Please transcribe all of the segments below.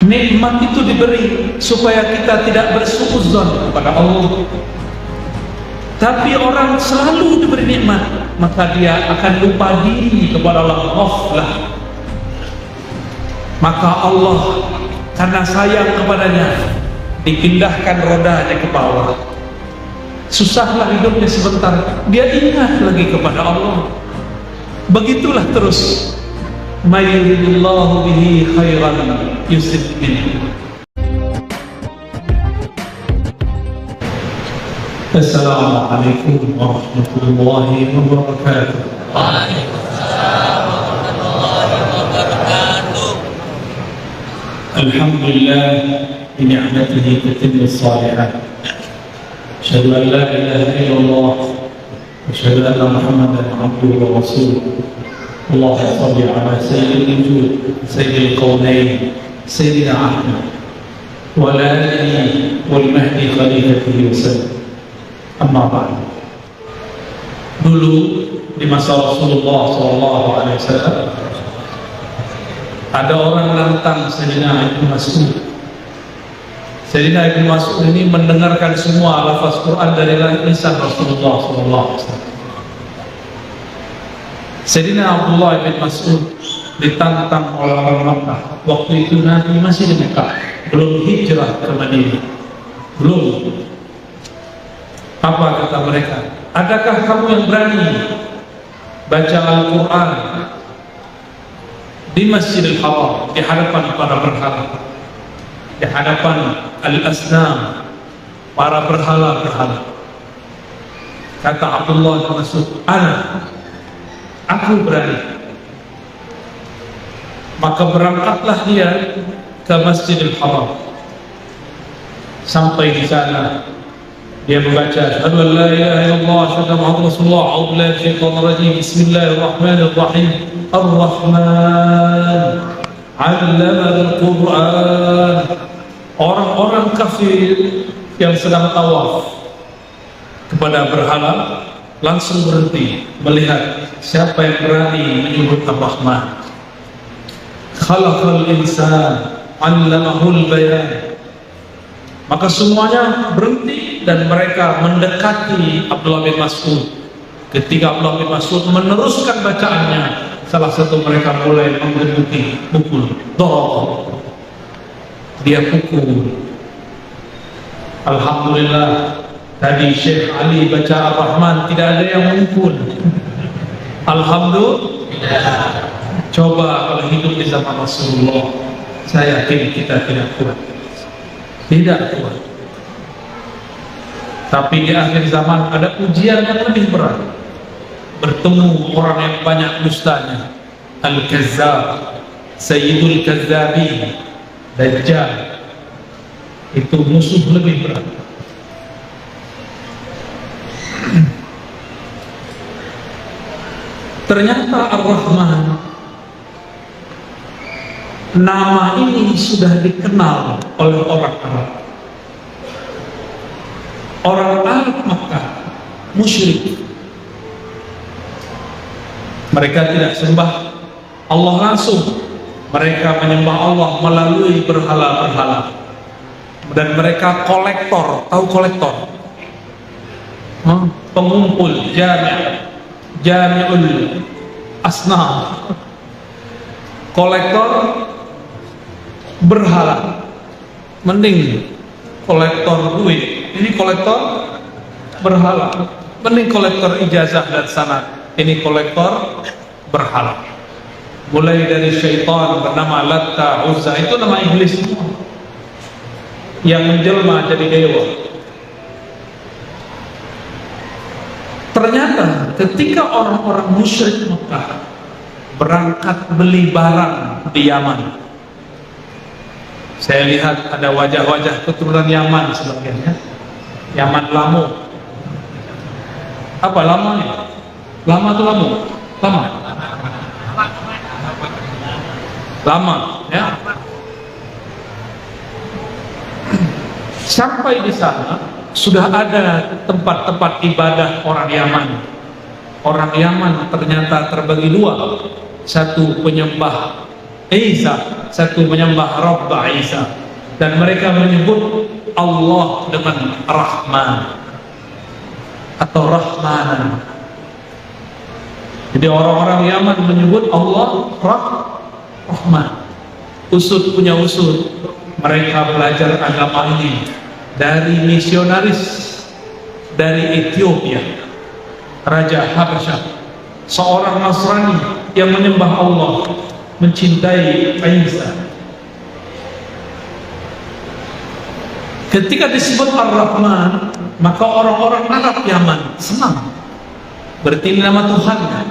Nikmat itu diberi supaya kita tidak bersuudzon kepada Allah. Tapi orang selalu diberi nikmat, maka dia akan lupa diri kepada Allah. Ghaflah. Maka Allah karena sayang kepadanya dipindahkan rodanya ke bawah. Susahlah hidupnya sebentar, dia ingat lagi kepada Allah. Begitulah terus. May yuridillahu bihi khairan yusib minhu. Assalamualaikum warahmatullahi wabarakatuh. Waalaikumsalam warahmatullahi wabarakatuh. Alhamdulillah bi ni'matihi tatimmu shalihat. Asyhadu an la ilaha illallah wa asyhadu anna Muhammadan abduhu wa rasuluh. Allahumma shalli ala sayyidil wujud sayyidil qaunain sayyidina Ahmad wa ala alihi wal mahdi khalifatihi wa sallam. Amma ba'd. Dulu di masa Rasulullah SAW ada orang nantang Sayyidina Ibnu Mas'ud. Sayyidina Ibnu Mas'ud ini mendengarkan semua lafaz Quran dari lisan Rasulullah SAW. Sayyidina Abdullah bin Mas'ud ditantang oleh orang Makkah. Waktu itu Nabi masih di Mekah, belum hijrah ke Madinah, belum. Apa kata mereka? Adakah kamu yang berani baca Al-Quran di Masjidil Haram, di hadapan para berhala, di hadapan al-asnam, para berhala-berhala? Kata Abdullah bin Mas'ud, aku berani. Maka berangkatlah dia ke Masjidil Haram. Sampai di sana dia membaca asyhadu an la ilaha illallah wa asyhadu anna Muhammadar Rasulullah. A'udzu billahi minasyaitonir rajim. Bismillahirrahmanirrahim. Ar-Rahman 'allama al-Qur'an. Orang-orang kafir yang sedang tawaf kepada berhala langsung berhenti melihat siapa yang berani menyebut Ar-Rahman. Khalaqal insan 'allamahul bayan. Maka semuanya berhenti dan mereka mendekati Abdullah bin Mas'ud. Ketika Abdullah bin Mas'ud meneruskan bacaannya, salah satu mereka mulai menggebuki, pukul, dorong. Dia pukul. Alhamdulillah, tadi Syekh Ali baca Ar-Rahman tidak ada yang memukul. Alhamdulillah. Coba kalau hidup di zaman Rasulullah, saya yakin kita tidak kuat. Tidak kuat. Tapi di akhir zaman ada ujian yang lebih berat. Bertemu orang yang banyak dustanya. Al-Kazzab, Sayyidul Kazzabin, Dajjal. Itu musuh lebih berat. Ternyata Ar-Rahman, nama ini sudah dikenal oleh orang Arab. Orang Arab Makkah musyrik. Mereka tidak sembah Allah langsung. Mereka menyembah Allah melalui berhala-berhala. Dan mereka kolektor. Tahu kolektor? Pengumpul jami'ul asnam. Kolektor berhala. Mending kolektor duit, ini kolektor berhala. Mending kolektor ijazah dan sanad, ini kolektor berhala. Mulai dari syaitan bernama Latta, Uzza, itu nama iblis semua yang menjelma jadi dewa. Ternyata ketika orang-orang musyrik Mekah berangkat beli barang di Yaman, saya lihat ada wajah-wajah keturunan Yaman sebagiannya. Yaman Lamu. Apa lamanya? Lama atau Lamu? Lama. Lama, ya. Sampai di sana sudah ada tempat-tempat ibadah orang Yaman. Orang Yaman ternyata terbagi dua. Satu penyembah Isa, satu menyembah Rabb Isa, dan mereka menyebut Allah dengan Rahman atau Rahmanan. Jadi orang-orang Yaman menyebut Allah Rahman. Usud punya usud, mereka belajar agama ini dari misionaris dari Ethiopia, Raja Habasyah, seorang Nasrani yang menyembah Allah, mencintai Isa. Ketika disebut Ar-Rahman, maka orang-orang Arab Yaman senang, berarti ini nama Tuhannya.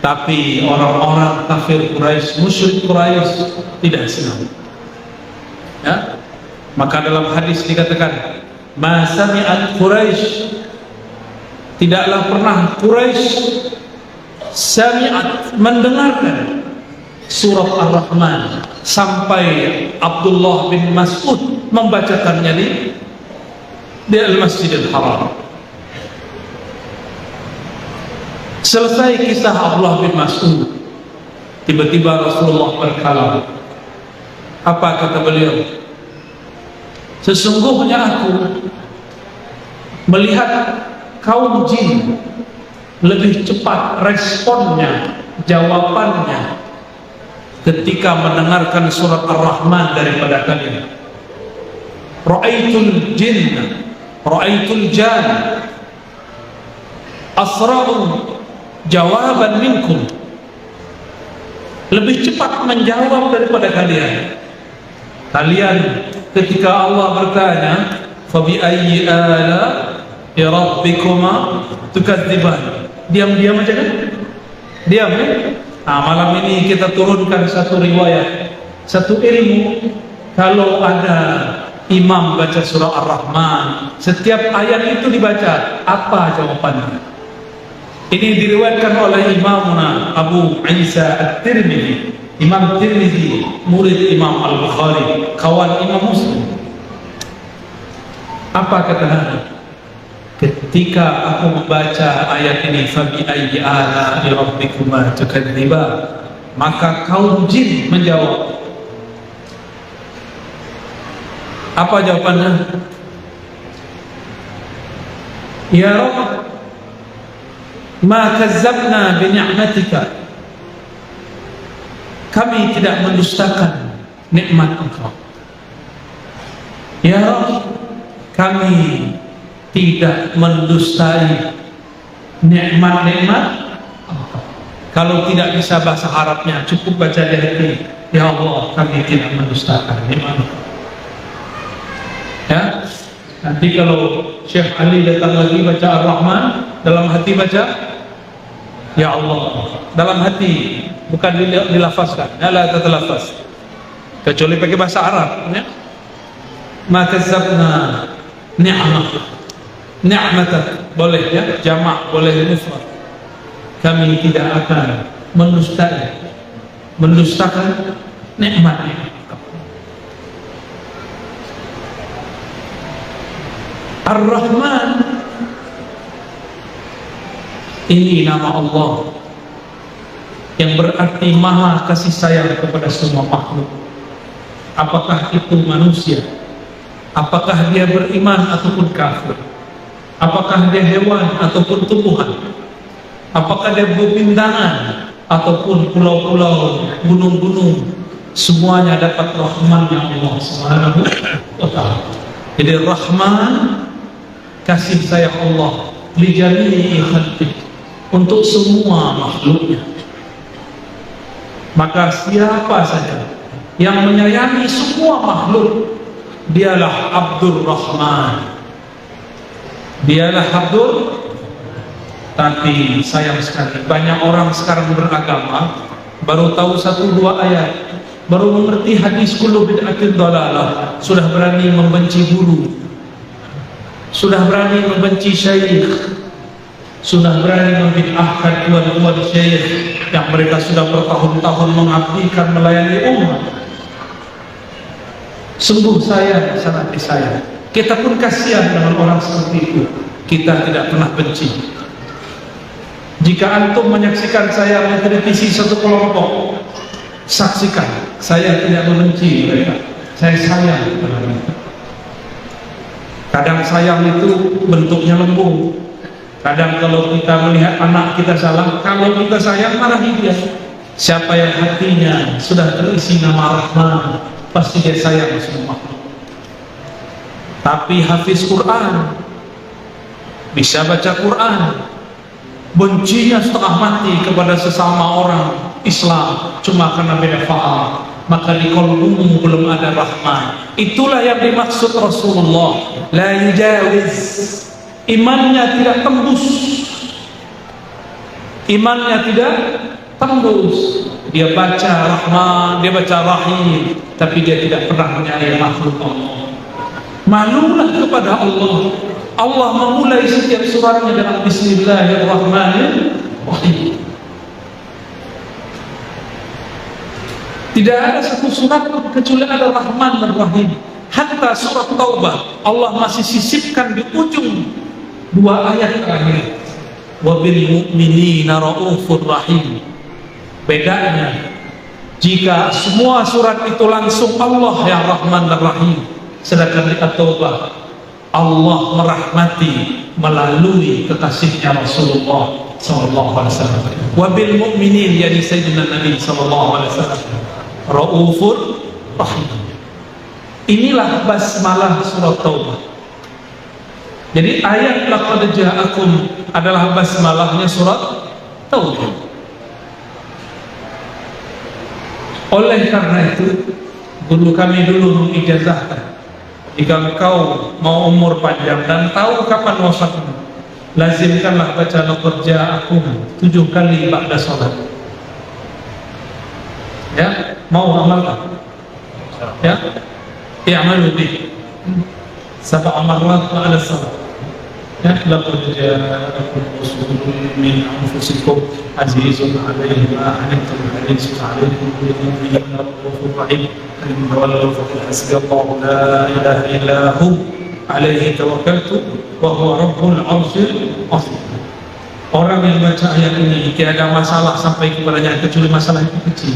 Tapi orang-orang kafir Quraisy, musyrik Quraisy tidak senang. Ya? Maka dalam hadis dikatakan, "Ma sami'at Quraisy", tidaklah pernah Quraisy sami'at, mendengarkan surat Ar-Rahman sampai Abdullah bin Mas'ud membacakannya di Al-Masjidil Haram. Selesai kisah Abdullah bin Mas'ud, tiba-tiba Rasulullah berkalam. Apa kata beliau? Sesungguhnya aku melihat kaum jin lebih cepat responnya, jawabannya ketika mendengarkan surat Ar-Rahman daripada kalian. Ra'aitul jinn, ra'aitul jan asra'u jawaban minkum, lebih cepat menjawab daripada kalian. Kalian ketika Allah bertanya, "Fabi ayyi ala'i rabbikuma tukadziban?" Diam-diam aja kan? Diam ya? Nah, malam ini kita turunkan satu riwayat, satu ilmu. Kalau ada imam baca surah Ar-Rahman, setiap ayat itu dibaca, apa jawabannya? Ini diriwayatkan oleh Imamuna Abu Isa At-Tirmidzi, Imam Tirmidzi, murid Imam Al-Bukhari, kawan Imam Muslim. Apa kata ketika aku membaca ayat ini, "Fabi ayyi ala'i rabbikuma tukadziban", maka kaum jin menjawab. Apa jawabannya? "Ya Rabb, ma kazzabna bi ni'matika", kami tidak mendustakan nikmat Engkau. Ya Rabb, kami tidak mendustai nikmat-nikmat Engkau. Kalau tidak bisa bahasa Arabnya, cukup baca di hati. Ya Allah, kami tidak mendustakan nikmat Engkau. Ya, nanti kalau Syekh Ali datang lagi baca Ar-Rahman, dalam hati baca Ya Allah, dalam hati, bukan dilafazkan. La tatalafaz, kecuali pakai bahasa Arab ya. Ma kazzabna ni'matak, boleh ya, jamak, boleh mufrad. Kami tidak akan mendustakan nikmat. Ar-Rahman, ini nama Allah yang berarti maha kasih sayang kepada semua makhluk. Apakah itu manusia, apakah dia beriman ataupun kafir, apakah dia hewan ataupun tumbuhan, apakah dia bebintangan ataupun pulau-pulau, gunung-gunung, semuanya dapat rahmannya Allah Subhanahu wa ta'ala. Jadi Rahman, kasih sayang Allah li jami'i khalqihi, untuk semua makhluknya. Maka siapa saja yang menyayangi semua makhluk, dialah Abdur Rahman, dialah Abdur. Tapi sayang sekali, banyak orang sekarang beragama baru tahu 1-2 ayat, baru mengerti hadis kullu bid'atin dhalalah, sudah berani membenci guru, sudah berani membenci syekh, sudah berani membid'ahkan tuan-tuan syekh yang mereka sudah bertahun-tahun mengabdikan melayani umat. Sungguh sayang, sangat disayang. Kita pun kasihan dengan orang seperti itu. Kita tidak pernah benci. Jika antum menyaksikan saya mengkritisi satu kelompok, Saksikan, saya tidak membenci mereka, saya sayang kepada mereka. Kadang sayang itu bentuknya lembut. Kadang kalau kita melihat anak kita salah, kalau kita sayang, marahi dia. Siapa yang hatinya sudah terisi nama Rahman, pasti dia sayang semua makhluk. Tapi hafiz Quran, bisa baca Quran, bencinya setengah mati kepada sesama orang Islam cuma karena beda faham, maka di qalbumu belum ada Rahman. Itulah yang dimaksud Rasulullah, la yujawiz, imannya tidak tembus, imannya tidak tembus. Dia baca Rahman, dia baca Rahim, tapi dia tidak pernah menyayangi makhluk Allah. Malulah kepada Allah. Allah memulai setiap suratnya dengan Bismillahirrahmanirrahim. Tidak ada satu surat kecuali ada Rahman dan Rahim. Hatta surat Taubah Allah masih sisipkan di ujung dua ayat terakhir, wabil mu'minina raufur rahim. Bedanya, jika semua surat itu langsung Allah yang Rahman dan Rahim, sedangkan di At-Taubah Allah merahmati melalui kekasihnya Rasulullah SAW. Wabil mu'minin, yani Sayyidina Nabi SAW, raufur rahim. Inilah basmalah surat Taubah. Jadi ayat laqad ja'akum adalah basmalahnya surat Taubah. Oleh karena itu, guru kami dulu mengijazahkan, jika engkau mau umur panjang dan tahu kapan wafatmu, lazimkanlah baca laqad ja'akum 7 kali ba'da salat. Ya, mau amalkan? Ya, i'malu bih 7 marrat ba'da salat. Ya, laqad ja'akum rasulun min anfusikum azizun 'alaihi ma 'anittum harisun 'alaikum bil mu'minina raufur rahim. In tawallaw faqul hasbiyallahu la ilaha illa hu 'alaihi tawakkaltu wa huwa rabbul 'arsyil 'azim. Orang yang baca ayat ini tidak ada masalah sampai kepadanya kecuali masalah itu kecil.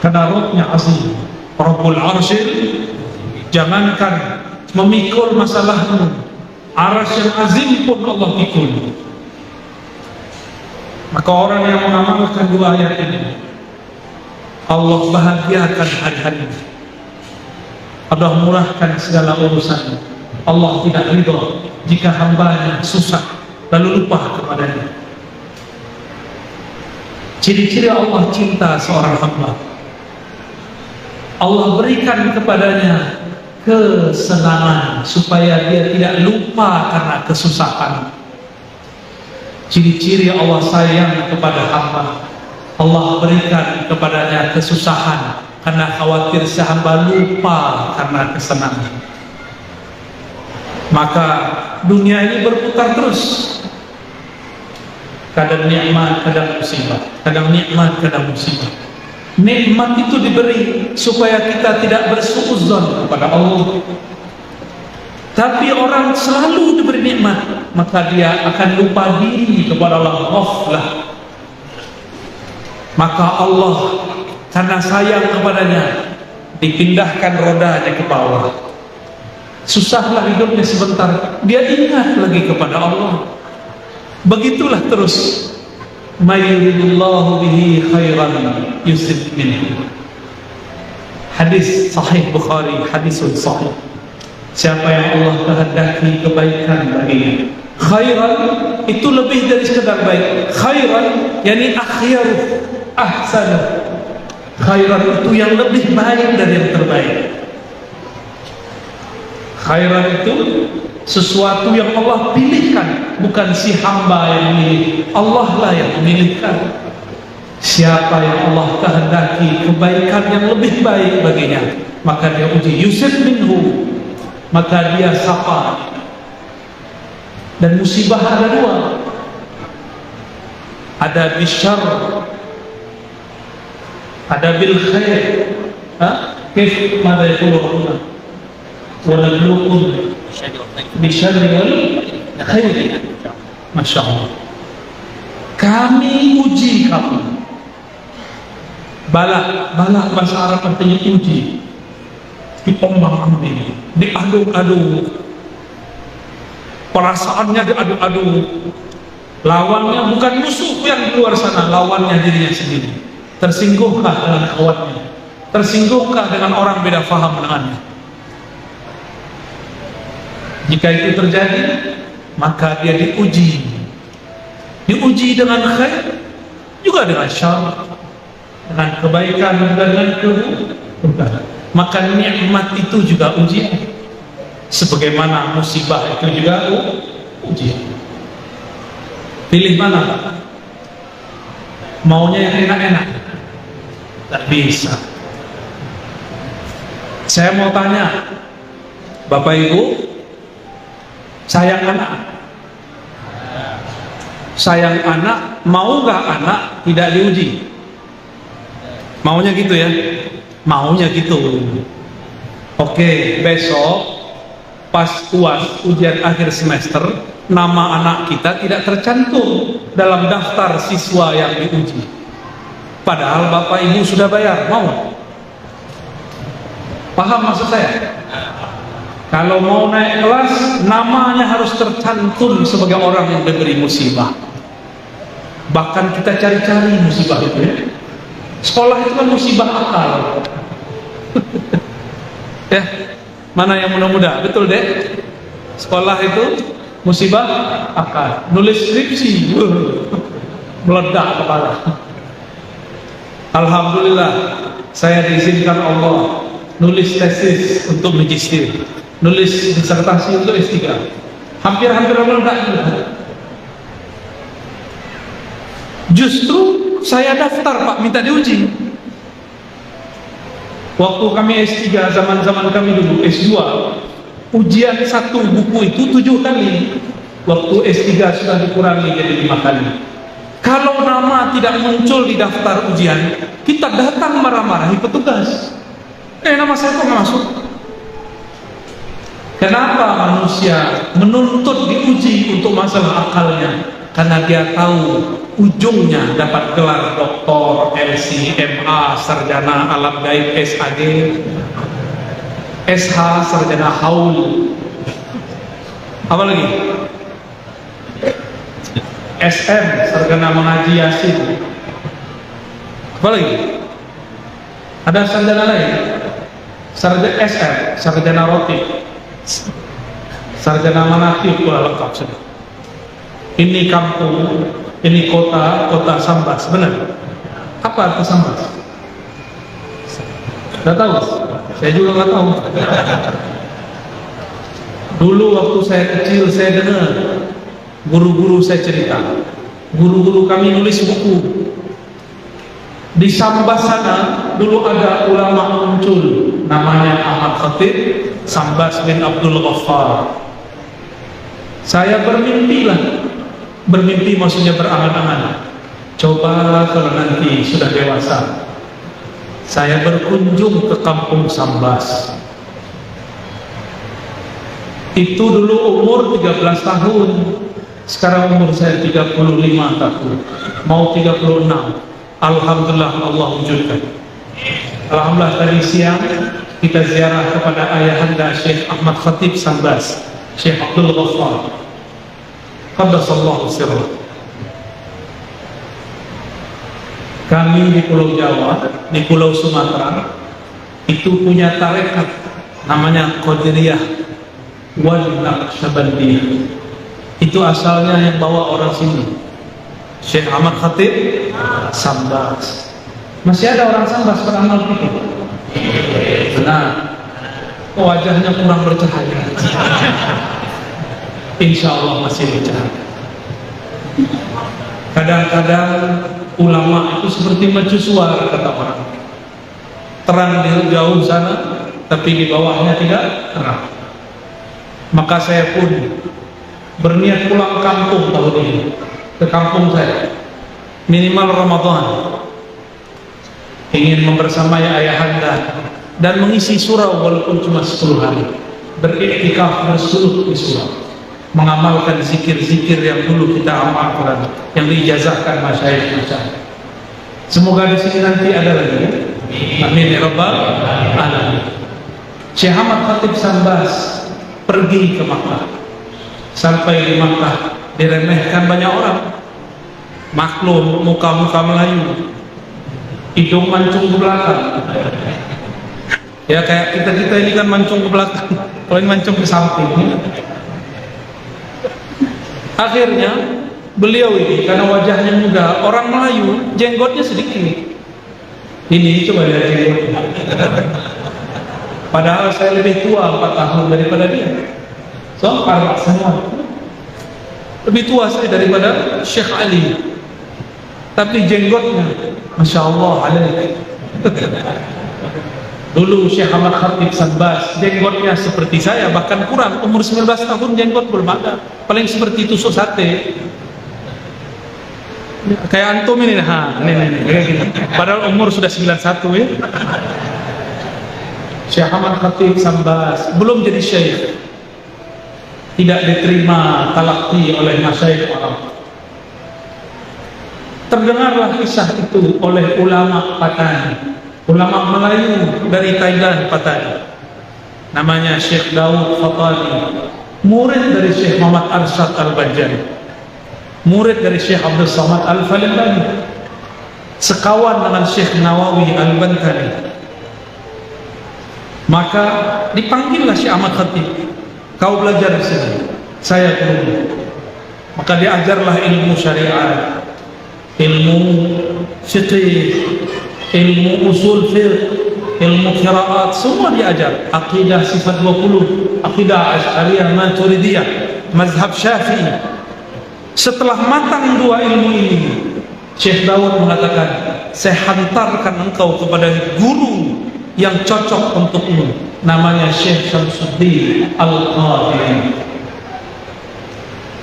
Karena Rabbnya azim, Rabbul 'Arsyil, jangankan memikul masalahmu, Arasy yang azim pun Allah pikul. Maka orang yang mengamalkan dua ayat ini, Allah bahagiakan hari-hari, Allah murahkan segala urusan. Allah tidak ridha jika hambanya susah lalu lupa kepadanya. Ciri-ciri Allah cinta seorang hamba, Allah berikan kepadanya kesenangan supaya dia tidak lupa karena kesusahan. Ciri-ciri Allah sayang kepada hamba, Allah berikan kepadanya kesusahan karena khawatir si hamba lupa karena kesenangan. Maka dunia ini berputar terus, kadang nikmat, kadang musibah, kadang nikmat, kadang musibah. Nikmat itu diberi supaya kita tidak bersuudzon kepada Allah. Tapi orang selalu diberi nikmat, maka dia akan lupa diri kepada Allah, ghaflah. Maka Allah karena sayang kepadanya dipindahkan rodanya ke bawah. Susahlah hidupnya sebentar, dia ingat lagi kepada Allah. Begitulah terus. Mayuridullahu bihi khairan yusib minhu. Hadis sahih Bukhari, hadisun sahih. Siapa yang Allah kehendaki kebaikan baginya, khairan itu lebih dari sekedar baik. Khairan yani akhir, ahsan. Khairan itu yang lebih baik dari yang terbaik. Khairan itu sesuatu yang Allah pilihkan, bukan si hamba yang memilih, Allah lah yang memilihkan. Siapa yang Allah kehendaki kebaikan yang lebih baik baginya, maka dia uji, yusib minhu, maka dia sapa. Dan musibah ada dua, ada bisyar, ada bil khair. Kif mada yaquluna wa nabluukum bisyarri wal khair. Masya Allah, kami uji kamu Bala bahasa Arab artinya uji, diombang-ambing, diaduk-aduk, perasaannya diaduk-aduk. Lawannya bukan musuh yang di luar sana, lawannya dirinya sendiri. Tersinggungkah dengan kawannya? Tersinggungkah dengan orang beda faham dengannya? Jika itu terjadi, maka dia diuji dengan khair, juga dengan syar, dengan kebaikan dan dengan keburukan. Maka nikmat itu juga ujian, sebagaimana musibah itu juga ujian. Pilih mana? Maunya yang enak-enak? Tak bisa. Saya mau tanya, Bapak Ibu, sayang anak, mau nggak anak tidak diuji? Maunya gitu ya? Maunya gitu. Oke, besok pas UAS, ujian akhir semester, nama anak kita tidak tercantum dalam daftar siswa yang diuji. Padahal Bapak Ibu sudah bayar, mau? Paham maksud saya? Kalau mau naik kelas, namanya harus tercantum sebagai orang yang diberi musibah. Bahkan kita cari-cari musibah itu ya. Sekolah itu kan musibah akal. Ya, mana yang mudah-mudah? Betul deh. Sekolah itu musibah akal. Nulis skripsi, meledak kepala. Alhamdulillah, saya diizinkan Allah nulis tesis untuk magister, nulis disertasi untuk S3. Hampir-hampir meledak juga. Justru saya daftar Pak, minta diuji. Waktu kami S3, zaman-zaman kami dulu S2, ujian satu buku itu 7 kali. Waktu S3 sudah dikurangi jadi 5 kali. Kalau nama tidak muncul di daftar ujian, kita datang marah-marahi petugas. Nama saya kok nggak masuk? Kenapa manusia menuntut diuji untuk masalah akalnya? Karena dia tahu ujungnya dapat gelar doktor, LC, MA, sarjana alam gaib, SAG, SH, sarjana haul. Apa lagi? SM, sarjana mengaji yasin. Apa lagi? Ada sarjana lain? Sarjana SM, sarjana roti, sarjana manakib, lengkap sudah. Ini kampung, ini kota Sambas, benar? Apa arti Sambas? Tidak tahu? Saya juga nggak tahu. Dulu waktu saya kecil saya dengar guru-guru saya cerita, guru-guru kami nulis buku. Di Sambas sana dulu ada ulama muncul, namanya Ahmad Khatib, Sambas bin Abdul Ghaffar. Saya bermimpi maksudnya berangan-angan. Coba kalau nanti sudah dewasa, saya berkunjung ke kampung Sambas. Itu dulu umur 13 tahun, sekarang umur saya 35 tahun, mau 36. Alhamdulillah Allah wujudkan. Alhamdulillah tadi siang kita ziarah kepada ayahanda Syekh Ahmad Khatib Sambas, Syekh Abdul Ghaffar. Qaddasallahu sirrah. Kami di Pulau Jawa, di Pulau Sumatera itu punya tarekat namanya Qadiriyah wal Naqsyabandiyah. Itu asalnya yang bawa orang sini, Syekh Ahmad Khatib Sambas. Masih ada orang Sambas beramal itu? Benar. Wajahnya kurang bercahaya. Insya Allah masih bercahaya. Kadang-kadang ulama itu seperti mercusuar, kata orang. Terang di jauh sana, tapi di bawahnya tidak terang. Maka saya pun berniat pulang kampung tahun ini, ke kampung saya, minimal Ramadan, ingin membersamai ayahanda dan mengisi surau walaupun cuma 10 hari, beriktikaf bersuluk di surau, mengamalkan zikir-zikir yang dulu kita amalkan, yang diijazahkan masyayikh. Semoga di sini nanti ada lagi. Amin ya rabbal alamin. Syekh Ahmad Khatib Sambas pergi ke Makkah. Sampai di Makkah diremehkan banyak orang. Maklum muka-muka Melayu, hidung mancung ke belakang. Ya kayak kita ini kan mancung ke belakang, kalau ini mancung ke samping. Akhirnya beliau ini karena wajahnya muda, orang Melayu, jenggotnya sedikit. Ini coba lihat jenggotnya. Padahal saya lebih tua 4 tahun daripada dia. So, parah semua. Lebih tua saya daripada Syekh Ali. Tapi jenggotnya, Masya Allah alaih. Dulu Syekh Ahmad Khatib Sambas jenggotnya seperti saya, bahkan kurang. Umur 19 tahun jenggot belum ada. Paling seperti tusuk sate. Kayak antum ini, kayak gini. Padahal umur sudah 91 ya. Syekh Ahmad Khatib Sambas belum jadi syekh, tidak diterima talaqi oleh masyayikh Arab. Terdengarlah kisah itu oleh ulama Patani, ulama Melayu dari Thailand Patani, namanya Syekh Daud Fatani, murid dari Syekh Muhammad Arsyad Al-Banjari, murid dari Syekh Abdul Samad Al-Falibani, sekawan dengan Syekh Nawawi Al-Bantani. Maka dipanggillah Syekh Ahmad Khatib, kau belajar di sini, saya guru. Maka diajarlah ilmu syariat, ilmu fiqih, ilmu usul fiqh, ilmu qiraat, semua diajar. Aqidah sifat 20, aqidah Asy'ariyah Maturidiyah, mazhab Syafi'i. Setelah matang dua ilmu ini, Syekh Daud mengatakan, saya hantarkan engkau kepada guru yang cocok untukmu, namanya Syekh Syamsuddin Al-Qadiri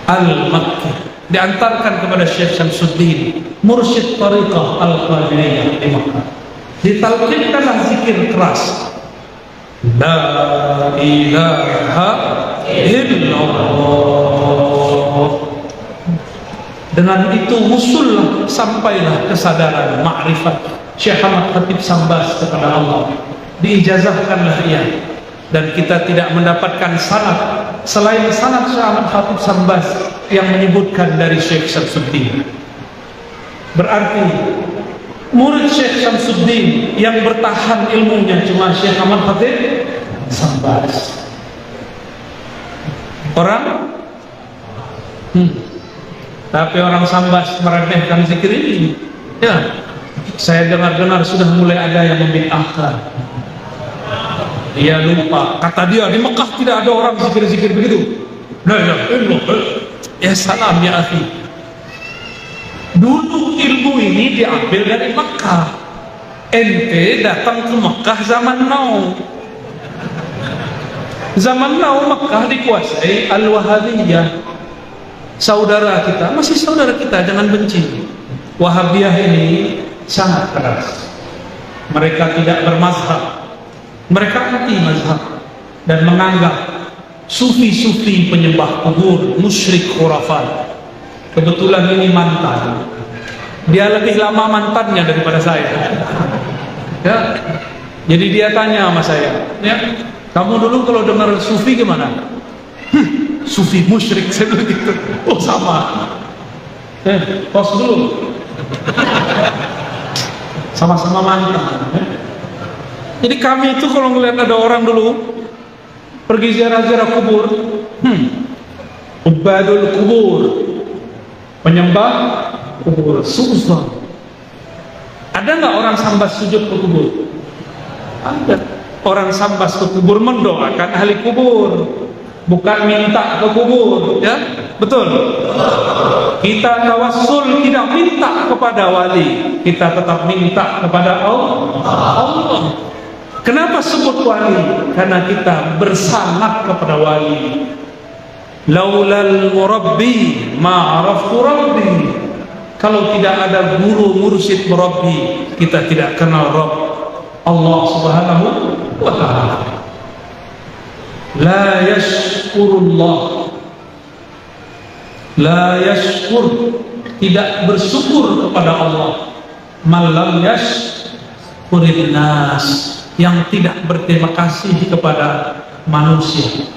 Al-Makki. Diantarkan kepada Syekh Syamsuddin, mursyid tariqah Al-Qadiriyah di Makkah. Ditalqinkanlah zikir keras, la ilaha illallah. Dengan itu wusullah, sampailah kesadaran ma'rifat Syekh Ahmad Khatib Sambas kepada Allah. Diijazahkanlah ia, dan kita tidak mendapatkan sanad selain sanad Syekh Ahmad Khatib Sambas yang menyebutkan dari Syekh Syamsuddin. Berarti murid Syekh Syamsuddin yang bertahan ilmunya cuma Syekh Ahmad Khatib Sambas. Orang tapi orang Sambas meremehkan zikir ini. Ya, saya dengar-dengar sudah mulai ada yang membid'ahkan. Dia lupa, kata dia di Mekah tidak ada orang zikir-zikir begitu. La ilaha illallah. Ya salam ya akhi. Dulu ilmu ini diambil dari Mekah. Ente datang ke Mekah zaman now. Zaman now Mekah dikuasai Al-Wahabiyah. Saudara kita, masih saudara kita, jangan benci. Wahabiyah ini sangat keras. Mereka tidak bermazhab, mereka anti mazhab dan menganggap sufi-sufi penyembah kubur, musyrik, khurafat. Kebetulan ini mantan, dia lebih lama mantannya daripada saya. Ya, jadi dia tanya sama saya, ya, kamu dulu kalau dengar sufi gimana? Sufi musyrik, saya bilang gitu. Oh sama. Pos dulu. Sama-sama mantan. Jadi kami itu kalau ngelihat ada orang dulu pergi ziarah-ziarah kubur, ubadul kubur, penyembah kubur, susah. Ada nggak orang Sambas sujud ke kubur? Ada. Orang Sambas ke kubur mendoakan ahli kubur, bukan minta ke kubur, ya betul. Kita tawassul tidak minta kepada wali, kita tetap minta kepada Allah. Kenapa sebut wali? Karena kita bersanad kepada wali. Laulal murabbi ma'araftu rabbi. Kalau tidak ada guru mursyid murabbi, kita tidak kenal Rabb Allah Subhanahu wa ta'ala. La yashkurullah, la yashkur, tidak bersyukur kepada Allah, malam yashkurin nas, yang tidak berterima kasih kepada manusia.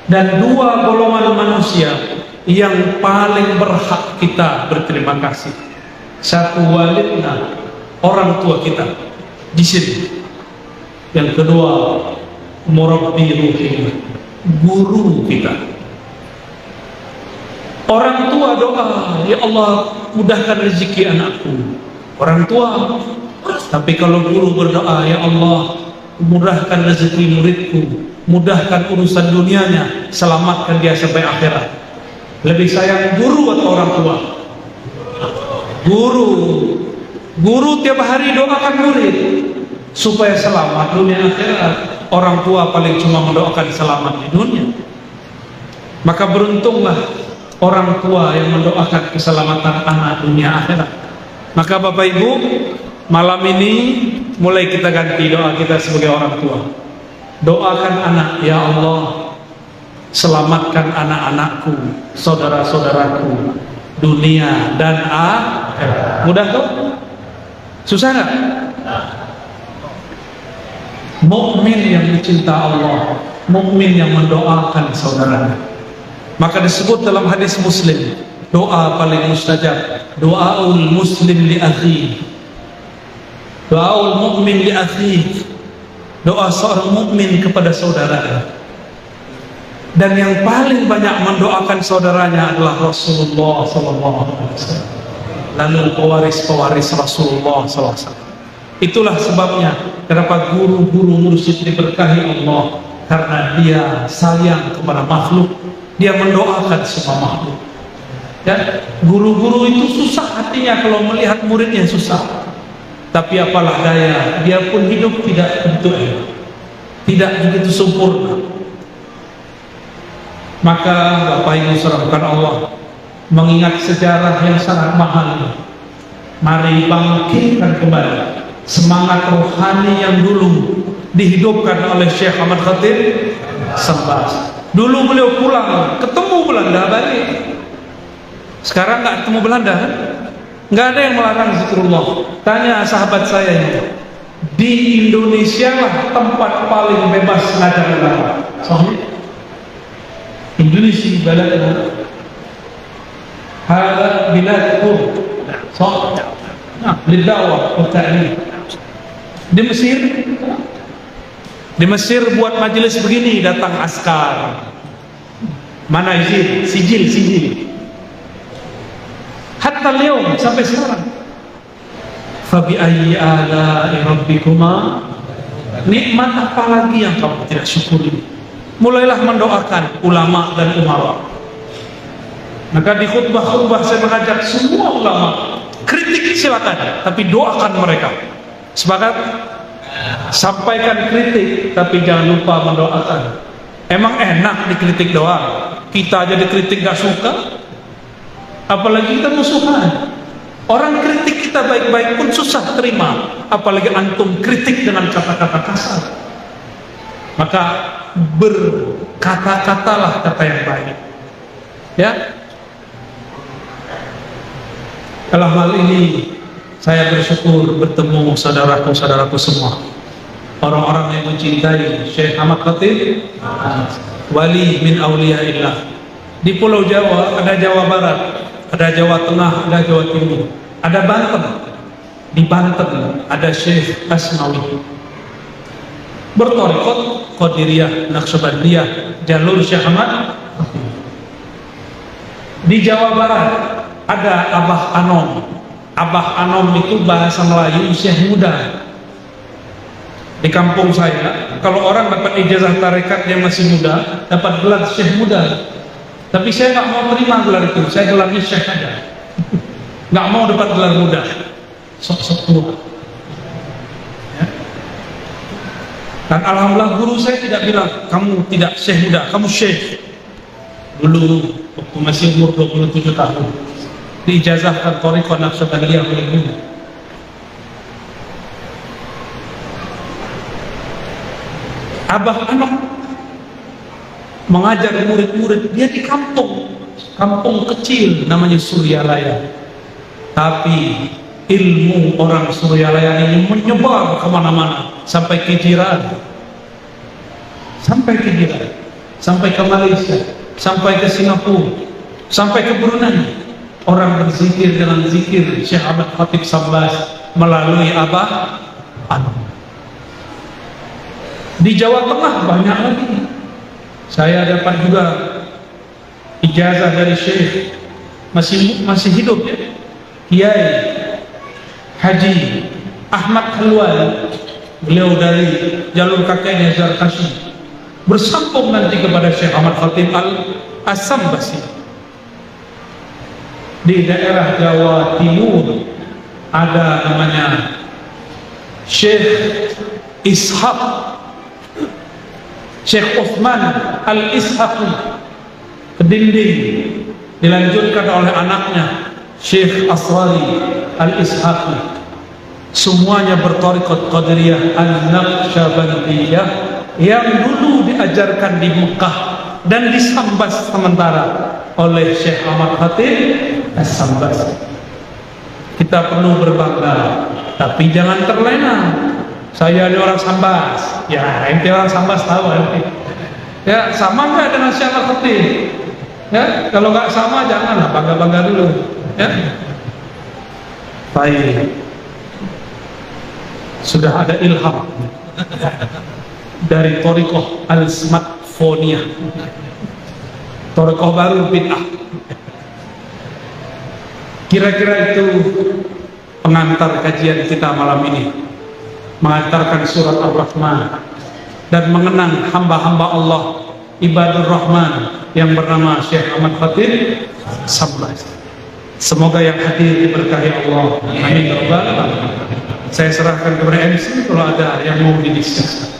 Dan dua golongan manusia yang paling berhak kita berterima kasih. Satu, walidna, orang tua kita di sini. Yang kedua, murabbi ruhina, guru kita. Orang tua doa, ya Allah mudahkan rezeki anakku. Orang tua. Tapi kalau guru berdoa, ya Allah mudahkan rezeki muridku, mudahkan urusan dunianya, selamatkan dia sampai akhirat. Lebih sayang guru atau orang tua? Guru tiap hari doakan murid supaya selamat dunia akhirat. Orang tua paling cuma mendoakan selamat di dunia. Maka beruntunglah orang tua yang mendoakan keselamatan anak dunia akhirat. Maka Bapak Ibu, malam ini mulai kita ganti doa kita sebagai orang tua. Doakan anak, ya Allah selamatkan anak-anakku, saudara-saudaraku, dunia dan akhirat. Mudah tuh? Susah nggak? Mukmin yang dicinta Allah, mukmin yang mendoakan saudaranya. Maka disebut dalam hadis Muslim, doa paling mustajab, doaul muslim li akhi, doaul mukmin li akhi, doa seorang mukmin kepada saudaranya. Dan yang paling banyak mendoakan saudaranya adalah Rasulullah SAW. Lalu pewaris-pewaris Rasulullah SAW. Itulah sebabnya kenapa guru-guru mursyid diberkahi Allah, karena dia sayang kepada makhluk, dia mendoakan semua makhluk. Ya, guru-guru itu susah hatinya kalau melihat muridnya susah. Tapi apalah daya, dia pun hidup tidak begitu tidak begitu sempurna. Maka Bapak Ibu serahkan Allah, mengingat sejarah yang sangat mahal, mari bangkitkan kembali semangat rohani yang dulu dihidupkan oleh Syekh Ahmad Khatib Sambas. Dulu beliau pulang, ketemu Belanda balik. Sekarang nggak ketemu Belanda, kan? Nggak ada yang melarang zikrullah. Tanya sahabat saya ini, di Indonesia lah tempat paling bebas ngajar agama. Soalnya Indonesia baladna hada biladkum soalnya lidawah wa ta'lim. Di Mesir buat majelis begini datang askar. Mana izin? Sijil. Hatta liom, sampai sekarang. Fabi ayyi ala'i rabbikuma, nikmat apa lagi yang kamu tidak syukuri? Mulailah mendoakan ulama dan umara. Maka di khutbah-khutbah saya mengajak semua ulama, kritik silakan, tapi doakan mereka. Sepakat? Sampaikan kritik, tapi jangan lupa mendoakan. Emang enak dikritik doang? Kita aja dikritik gak suka, apalagi kita musuhan. Orang kritik kita baik-baik pun susah terima, apalagi antum kritik dengan kata-kata kasar. Maka berkata-katalah kata yang baik. Ya. Dalam hal ini saya bersyukur bertemu saudaraku semua, orang-orang yang mencintai Syekh Ahmad Khatib, wali min auliyaillah. Di Pulau Jawa ada Jawa Barat, ada Jawa Tengah, ada Jawa Timur, ada Banten. Di Banten ada Syekh Asmawi, bertorikot Qadiriyah, Naqsyabandiyah, jalur Syekh Ahmad. Di Jawa Barat ada Abah Anom. Abah Anom itu bahasa Melayu Syekh muda. Di kampung saya, kalau orang dapat ijazah tarekat dia masih muda, dapat gelar Syekh muda. Tapi saya nggak mau terima gelar itu, saya gelarnya Syekh aja. Nggak mau dapat gelar muda, sok-sok tua. Ya. Dan alhamdulillah guru saya tidak bilang kamu tidak Syekh muda, kamu Syekh. Dulu waktu masih umur 27 tahun diijazahkan thariqah Naqsyabandiyah oleh guru. Abah Anom mengajar murid-murid dia di kampung kecil namanya Suryalaya, tapi ilmu orang Suryalayan ini menyebar kemana-mana sampai ke jiran, sampai ke Malaysia, sampai ke Singapura, sampai ke Brunei. Orang berzikir dengan zikir Syekh Ahmad Khatib Sambas melalui Abah Anu. Di Jawa Tengah banyak lagi. Saya dapat juga ijazah dari Syekh masih hidup ya, Kiai Haji Ahmad Halwan, beliau dari jalur kakeknya Zarkashi, bersambung nanti kepada Syekh Ahmad Khatib Al-Sambasi. Di daerah Jawa Timur ada namanya Syekh Ishaq, Syekh Uthman Al-Ishaqi Kedinding, dilanjutkan oleh anaknya Syekh Asrari Al-Ishaqi. Semuanya berthariqat Qadiriyah An-Naqsyabandiyah yang dulu diajarkan di Mekah dan disambas sementara oleh Syekh Ahmad Khatib As-Sambas. Kita perlu berbangga, tapi jangan terlena. Saya ini orang Sambas, ya ente orang Sambas tahu nanti. Ya sama nggak dengan Syekh Ahmad Khatib? Ya kalau nggak sama janganlah bangga-bangga dulu. Ya. Baik. Sudah ada ilham dari thariqah al-smartphoniyah, thariqah baru bid'ah. Kira-kira itu pengantar kajian kita malam ini, mengantarkan surat Ar-Rahman dan mengenang hamba-hamba Allah Ibadur Rahman yang bernama Syekh Ahmad Khatib Sambas. Semoga yang hadir diberkahi Allah. Amin ya rabbal alamin. Saya serahkan kepada MC kalau ada yang mau didiskusikan.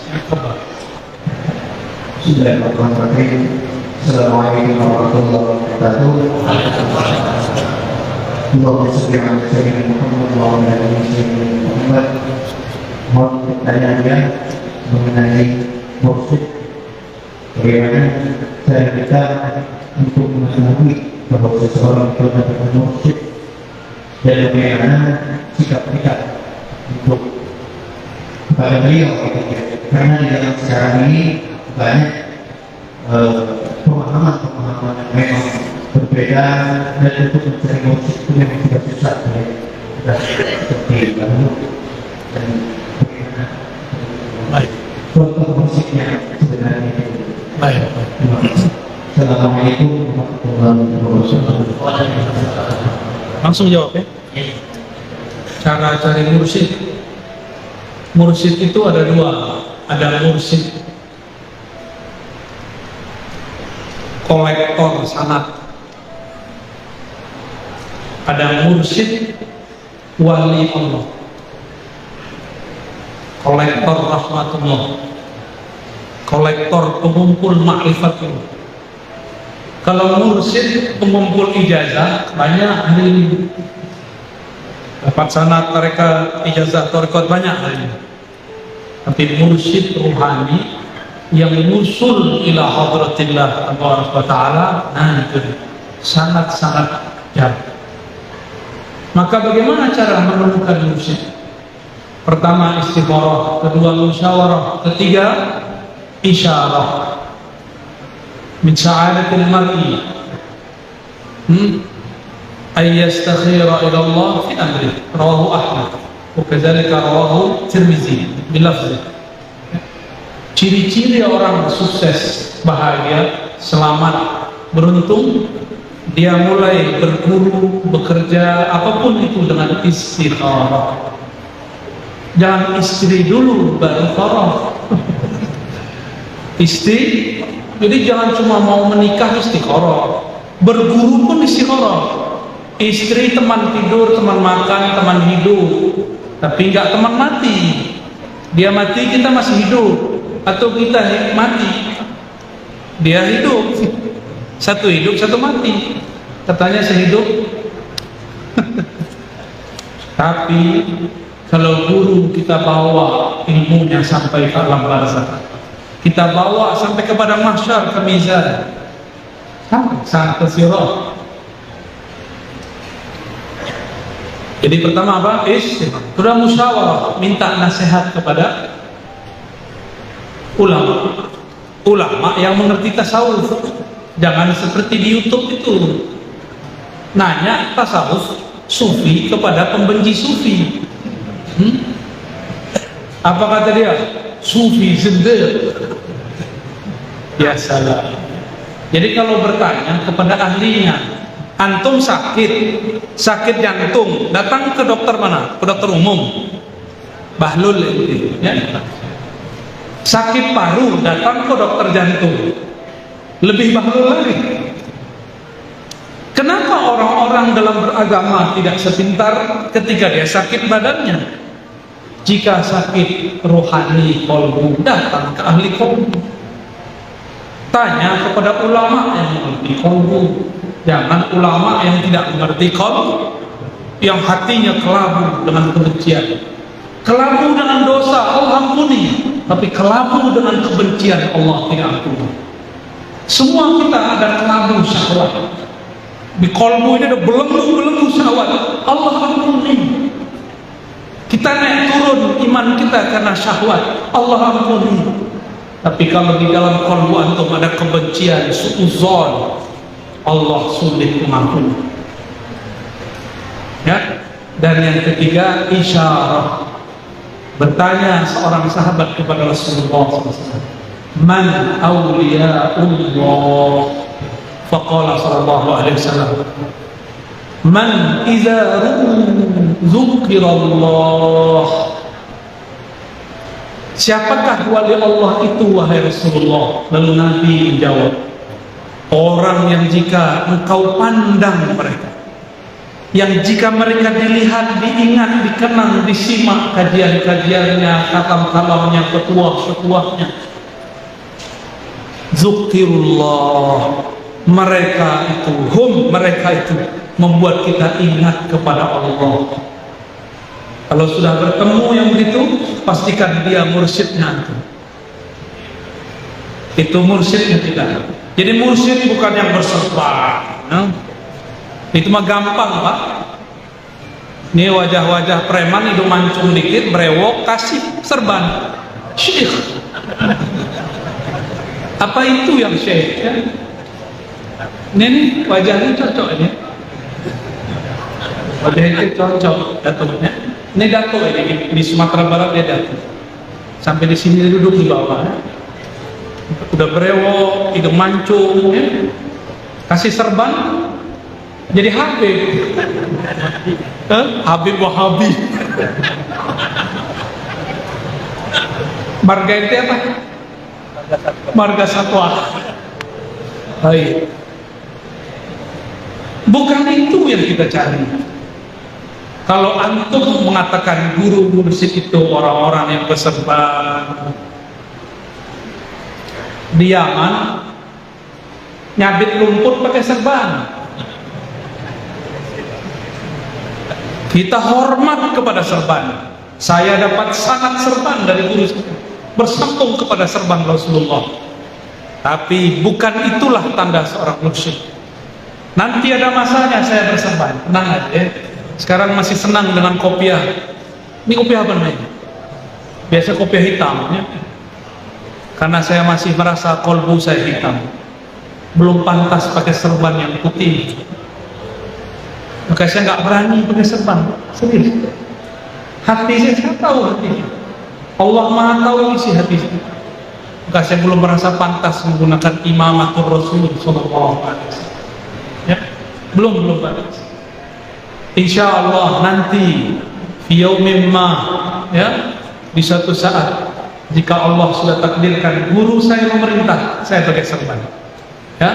Bismillahirrahmanirrahim. Assalamualaikum warahmatullahi wabarakatuh. Allahumma shalli ala sayyidina Muhammad wa ala ali sayyidina Muhammad. Mohon pertanyaannya mengenai mursyid. Bagaimana cara kita untuk mengetahui bahwa seseorang itu adalah mursyid, dan bagaimana sikap kita untuk kepada beliau, karena di dalam sekarang ini banyak pemahaman yang memang berbeda, dan untuk mencari mursyid itu memang tidak susah seperti dahulu. Dan bagaimana contoh mursyidnya sebenarnya. Baik. Assalamualaikum warahmatullahi wabarakatuh. Langsung jawab ya. Cara cari mursyid. Mursyid itu ada dua. Ada mursyid kolektor sanad. Ada mursyid wali Allah, kolektor rahmatullah, kolektor pengumpul ma'rifatullah. Kalau mursyid pengumpul ijazah banyak hari ini, dapat sanad tarekat ijazah tarekat banyak hari ini. Tapi mursyid ruhani yang musul ila hadratillah taala, nah itu sangat-sangat jauh. Maka bagaimana cara menemukan mursyid? Pertama istikharah, kedua musyawarah, ketiga isyarah. Min sa'adatil mar'i ay yastakhira ila Allah fi amri, rawahu Ahmad wa kadzalika rawahu Tirmizi bilafzi. Ciri-ciri orang sukses, bahagia, selamat, beruntung, dia mulai berguru, bekerja, apapun itu dengan istikharah. Jangan istri dulu baru farah. Jadi jangan cuma mau menikah istikharah, berguru pun istikharah. Istri teman tidur, teman makan, teman hidup, tapi enggak teman mati. Dia mati, kita masih hidup, atau kita mati, dia hidup. Satu hidup, satu mati. Katanya sehidup. Tapi kalau guru kita bawa ilmunya sampai ke alam barzakh, kita bawa sampai kepada mahsyar, ke mizan, sampai ke sirat. Jadi pertama apa? Sudah musyawarah, minta nasihat kepada ulama. Ulama yang mengerti tasawuf. Jangan seperti di YouTube itu nanya tasawuf sufi kepada pembenci sufi. Apa kata dia? Sufi sendiri. Ya salah. Jadi kalau bertanya kepada ahlinya, antum sakit jantung, datang ke dokter mana? Ke dokter umum. Bahlul itu, ya. Sakit paru, datang ke dokter jantung. Lebih bahlul lagi. Kenapa orang-orang dalam beragama tidak sepintar ketika dia sakit badannya? Jika sakit rohani kolbu, datang ke ahli kolbu. Tanya kepada ulama yang mengerti kolbu. Jangan ulama yang tidak mengerti kolbu, yang hatinya kelabu dengan kebencian. Kelabu dengan dosa, Allah ampuni. Tapi kelabu dengan kebencian, Allah tidak ampuni. Semua kita ada kelabu syahwat. Di kolbu ini ada belenggu-belenggu syahwat, Allah ampuni. Kita naik turun iman kita karena syahwat, Allah ampuni. Tapi kalau di dalam kolbu antum ada kebencian, suudzon, Allah sulit mengampuni. Ya. Dan yang ketiga, isyarah. Bertanya seorang sahabat kepada Rasulullah SAW, man awliyaullah? Faqala sallallahu alaihi wasallam, man idza dzukirallah. Siapakah wali Allah itu wahai Rasulullah? Lalu Nabi menjawab, orang yang jika engkau pandang mereka, yang jika mereka dilihat, diingat, dikenang, disimak kajian-kajiannya, kalam-kalamnya, petuah-petuahnya, zukirullah, mereka itu membuat kita ingat kepada Allah. Kalau sudah bertemu yang begitu, pastikan dia mursyidnya. Itu mursyidnya kita. Jadi mursyid bukan yang berserban, itu mah gampang Pak. Ini wajah-wajah preman, hidung mancung dikit, brewok, kasih serban syekh. Apa itu yang syekh? Ya? Ini wajahnya cocok ini. Wajahnya cocok datangnya. Ini dato ini di Sumatera Barat dia dato. Sampai di sini duduk di bawah. Udah brewok, hidung mancung, ya. Kasih serban, jadi Habib. Habib Wahabi. Marga itu apa? Marga Satwa. Baik. Bukan itu yang kita cari. Kalau antum mengatakan guru mursyid itu orang-orang yang berserban, di Yaman nyabit rumput pakai serban. Kita hormat kepada serban. Saya dapat sangat serban dari guru saya, bersambung kepada serban Rasulullah. Tapi bukan itulah tanda seorang mursyid. Nanti ada masanya saya berserban, tenang aja ya. Sekarang masih senang dengan kopiah. Ini kopiah apa namanya? Biasa kopiah hitam ya. Karena saya masih merasa kolbu saya hitam, belum pantas pakai serban yang putih. Maka saya nggak berani pakai serban. Serius. Hati saya tahu hati. Allah Maha tahu isi hati saya. Maka saya belum merasa pantas menggunakan imamatul Rasul Sallallahu Alaihi Wasallam. Ya, belum pantas. Insya Allah nanti yaumin ma, ya, di suatu saat jika Allah sudah takdirkan guru saya memerintah, saya pakai serban. Ya,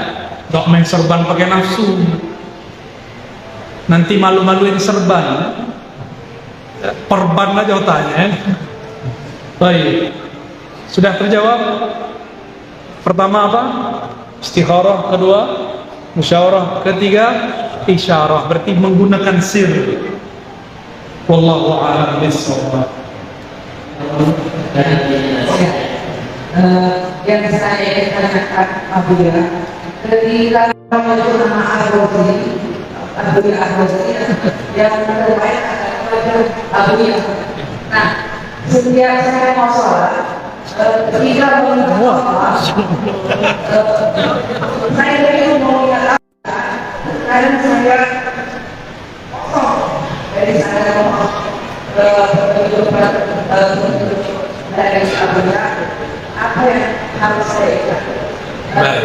gak main serban pakai nafsu. Nanti malu-maluin serban. Ya, perban aja otaknya. Ya. Baik. Sudah terjawab? Pertama apa? Istikharah. Kedua, musyawarah. Ketiga, isyarah. Berarti menggunakan sir. Wallahu a'lam bishawab. Yang saya tanyakan apabila ketika itu nama Al-Razi yang terbaik adalah nah, setiap saya mau sholat, ketika mau sholat, saya itu mau lihat kadang saya kosong dari saya mau dari abunya apa yang harus saya ikat. Baik.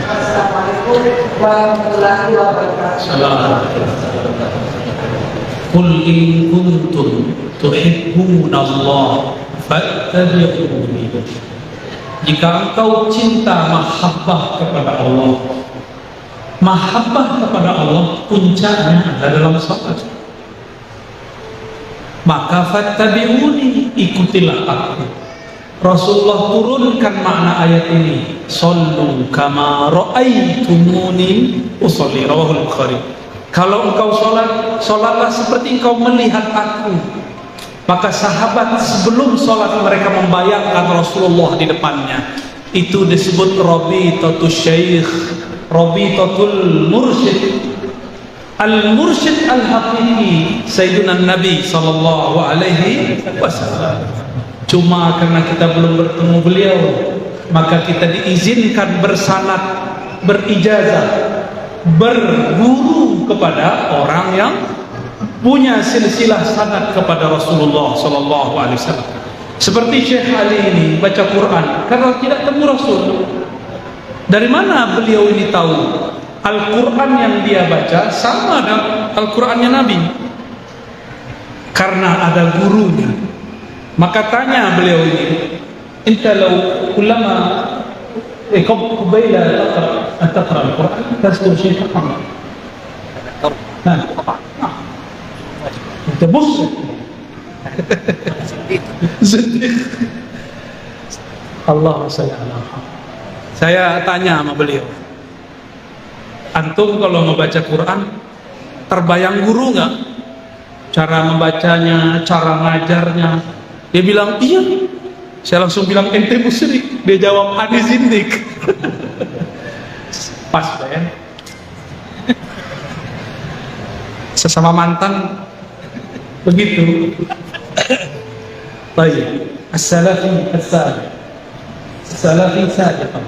Assalamualaikum warahmatullahi wabarakatuh. Qul in kuntum tuhibbuna Allah fattabi'uni. Jika engkau cinta mahabbah kepada Allah, mahabbah kepada Allah puncaknya ada dalam salat. Maka fattabi'uni, ikutilah aku. Rasulullah turunkan makna ayat ini, sallu kama ra'aitumuni usolli, rawahul Bukhari. Kalau engkau sholat, sholatlah seperti engkau melihat aku. Maka sahabat sebelum sholat mereka membayangkan Rasulullah di depannya. Itu disebut rabitatul syekh, rabitatul mursyid. Al-mursyid al-haqiqi Sayyidina Nabi sallallahu alaihi wasallam. Cuma karena kita belum bertemu beliau, maka kita diizinkan bersanad, berijazah, berguru kepada orang yang punya silsilah sanad kepada Rasulullah sallallahu alaihi wasallam. Seperti Syekh Ali ini baca Quran karena tidak temu Rasul. Dari mana beliau ini tahu Al-Quran yang dia baca sama dengan Al-Qurannya Nabi? Karena ada gurunya. Maka tanya beliau ini, "Anta law kullama qabila taqra al-Quran tazkur syai'an." Nah, itu bos. Allah saya tanya sama beliau, antum kalau membaca Quran terbayang guru nggak? Cara membacanya, cara ngajarnya? Dia bilang iya. Saya langsung bilang ente musyrik. Dia jawab ani zindik. Pas ya. Sesama mantan begitu. Baik. As-salafi as-salafi sadiqan.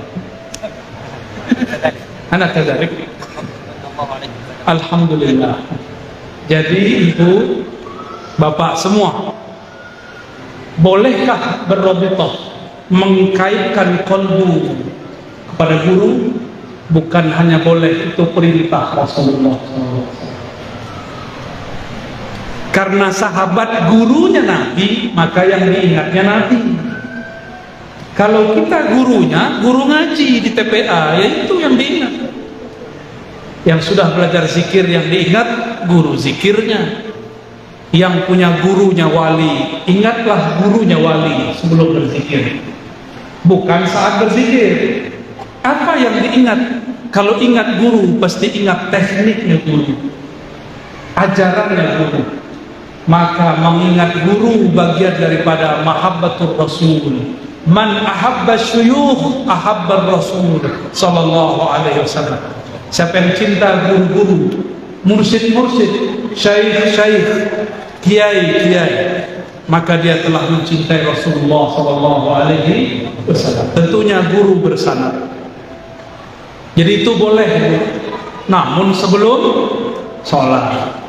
Anak kadzalik. Alhamdulillah. Jadi ibu, bapak semua, bolehkah berrabithah, mengkaitkan qalbu kepada guru? Bukan hanya boleh, itu perintah Rasulullah SAW. Karena sahabat gurunya Nabi, maka yang diingatnya Nabi. Kalau kita gurunya, guru ngaji di TPA, ya itu yang diingat. Yang sudah belajar zikir yang diingat guru zikirnya. Yang punya gurunya wali, ingatlah gurunya wali sebelum berzikir, bukan saat berzikir. Apa yang diingat? Kalau ingat guru, pasti ingat tekniknya guru, ajarannya guru. Maka mengingat guru bagian daripada mahabbatur Rasul. Man ahabba syuyukh ahabba Rasul sallallahu alaihi wasallam. Siapa yang cinta guru-guru, mursyid-mursyid, syaikh-syaikh, kiai-kiai, maka dia telah mencintai Rasulullah sallallahu alaihi wasallam. Tentunya guru bersanad. Jadi itu boleh, namun sebelum sholat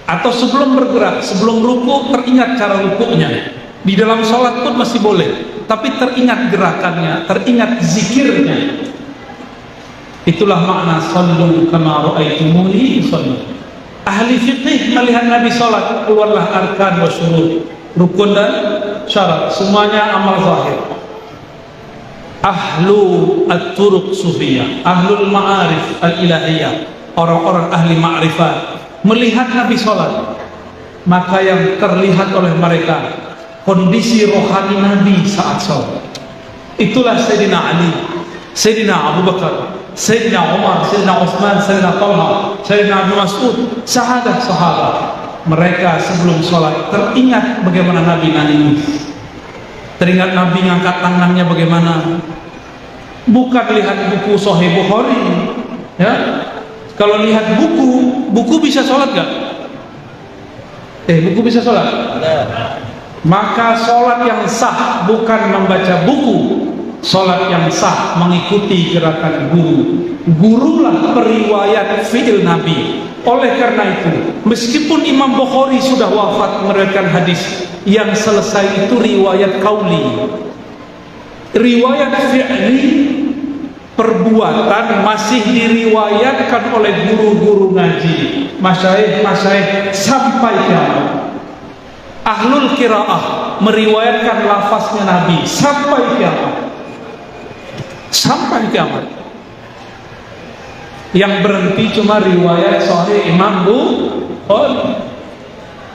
atau sebelum bergerak, sebelum ruku, teringat cara rukunya. Di dalam sholat pun masih boleh, tapi teringat gerakannya, teringat zikirnya. Itulah makna sallu kama ra'aitumuni usolli. Ahli fikih melihat Nabi sholat, keluarlah arkan wa syurut, rukun dan syarat, semuanya amal zahir. Ahlu at-turuq sufiyah, ahlul ma'arif al-ilahiyah, orang-orang ahli ma'rifat melihat Nabi sholat, maka yang terlihat oleh mereka kondisi rohani Nabi saat sholat. Itulah Sayyidina Ali, Sayyidina Abu Bakar, Sayyidina Umar, Sayyidina Utsman, Sayyidina Talha, Sayyidina Abu Mas'ud, sahabat-sahabat. Mereka sebelum sholat teringat bagaimana Nabi nangis, teringat Nabi ngangkat tangannya bagaimana. Bukan lihat buku Sahih Bukhari, ya, Kalau lihat buku bisa sholat gak? Buku bisa sholat? Maka sholat yang sah bukan membaca buku. Sholat yang sah mengikuti gerakan guru. Gurulah periwayat fi'il Nabi. Oleh karena itu, meskipun Imam Bukhari sudah wafat meriwayatkan hadis, yang selesai itu riwayat qauli. Riwayat fi'li, perbuatan, masih diriwayatkan oleh guru-guru ngaji, masyayikh sampai kiamat. Ahlul qiraah meriwayatkan lafaznya Nabi sampai kiamat. Sampai kiamat. Yang berhenti cuma riwayat sahih Imam Bukhari,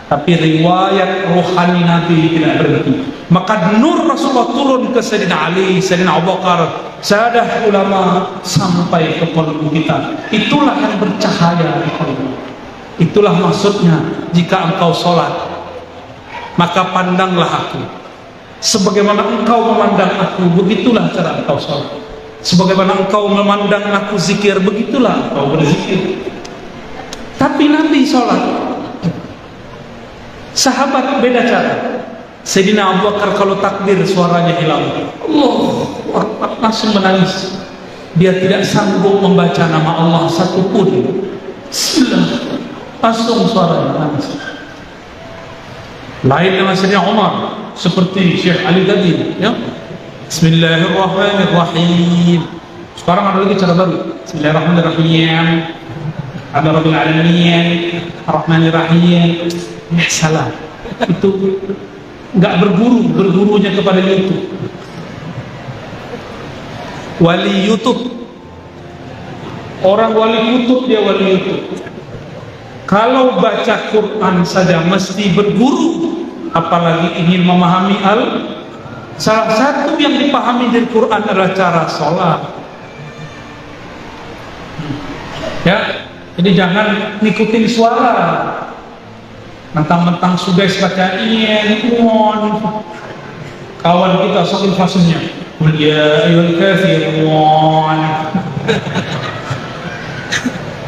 tapi riwayat rohani Nabi tidak berhenti. Maka nur Rasulullah turun ke Sayyidina Ali, Sayyidina Abu Bakar, sahadah ulama sampai ke kolbu kita. Itulah yang bercahaya di kolbu. Itulah maksudnya, jika engkau sholat, maka pandanglah aku. Sebagaimana engkau memandang aku, begitulah cara engkau sholat. Sebagaimana engkau memandang aku zikir, begitulah engkau berzikir. Tapi Nabi sholat, sahabat beda cara. Sayyidina Abu Bakar kalau takbir suaranya hilang, Allah langsung menangis. Dia tidak sanggup membaca nama Allah satupun. Bismillah, langsung suaranya nangis. Lain dengan Sayyidina Umar, seperti Syekh Ali tadi, ya. Bismillahirrahmanirrahim. Sekarang ada lagi cara baru. Bismillahirrahmanirrahim. Ada Rabbil Alamin, Ar-Rahmanir-Rahim. Ya salah. Itu enggak bergurunya kepada YouTube. Wali YouTube. Orang wali YouTube, dia wali YouTube. Kalau baca Quran saja mesti berguru, apalagi ingin memahami salah satu yang dipahami dari Quran adalah cara sholat. Ya, jadi jangan ngikutin suara. Mentang-mentang sudah baca kawan kita saking fasenya, ya ayyuhal kafirun.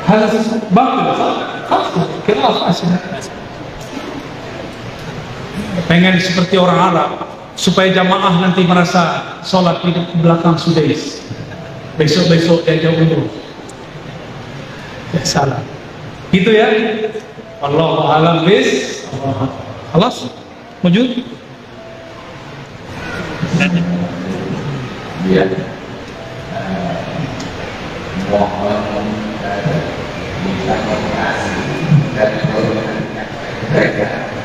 Hal batil, kira fasenya. Pengen seperti orang Arab, supaya jamaah nanti merasa sholat di belakang sudais. Besok-besok dia jauh dulu. Ya salah. Gitu ya. Wallahu a'lam bis. Khalas? Wujud? Ya.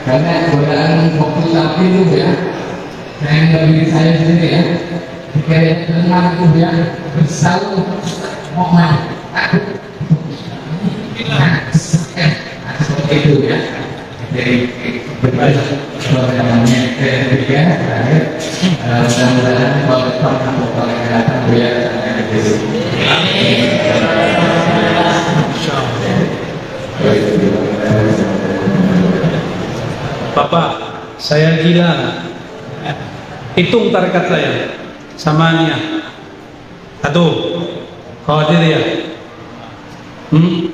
Karena godaan fokus api itu ya, yang diri saya sendiri ya, kayak tenang tuh ya, bersatu mau main, seperti itu ya. Jadi berbagai namanya ketiga, mudah-mudahan kalau datang ya, Bapak, saya gila. Hitung tarekat saya. Samanya. 1. Qadiriyah. 2,